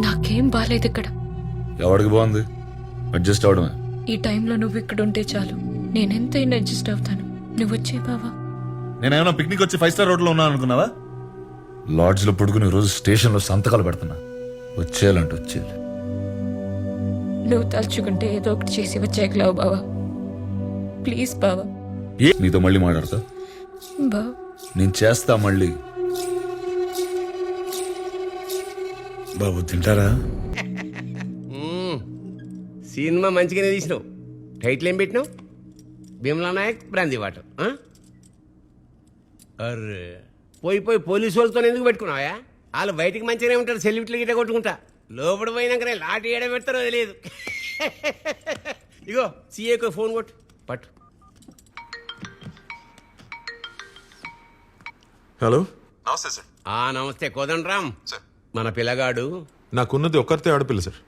నాకేం బాలేదు ఇక్కడ. ఎవరికి బాగుంది? అడ్జస్ట్ అవడమే. ఈ టైంలో నువ్వు ఇక్కడ ఉంటే చాలు, నేనెంతైనా అడ్జస్ట్ అవుతాను. నువ్వు వచ్చే బావా. నేనేమైనా పిక్నిక్ వచ్చి 5 స్టార్ రోడ్లో ఉన్నాను అనుకున్నావా? లాడ్జ్ లో పడుకుని రోజు స్టేషన్ లో సంతకాలు పెడుతున్నా. వచ్చేయాలంటే వచ్చేయాలి. నువ్వు తలుచుకుంటే ఏదో ఒకటి చేసి వచ్చేయగలవు బావా. ప్లీజ్ బావా. నీతో మళ్ళీ మాట్లాడతా. బావా నేను చేస్తా మళ్ళీ. బాబు తింటారా? సినిమా మంచిగానే తీసినావు. టైటిల్ ఏం పెట్టినావు? భీమలా నాయక్ బ్రాంతి వాటర్. అర్రే పోయి పోయి పోలీసు వాళ్ళతో ఎందుకు పెట్టుకున్నావా? వాళ్ళు బయటికి మంచిగానే ఉంటారు, సెల్యూట్లు గిట్ట కొట్టుకుంటా. లోపల పోయినాకనే లాటి ఏడ పెడతారో తెలియదు. ఇగో సీఏకు ఫోన్ కొట్టు పట్టు. హలో. నమస్తే సార్. నమస్తే కోదండరామ్. సార్ మన పిల్లగాడు నాకున్నది ఒక్కరితే ఆడపిల్ల సార్.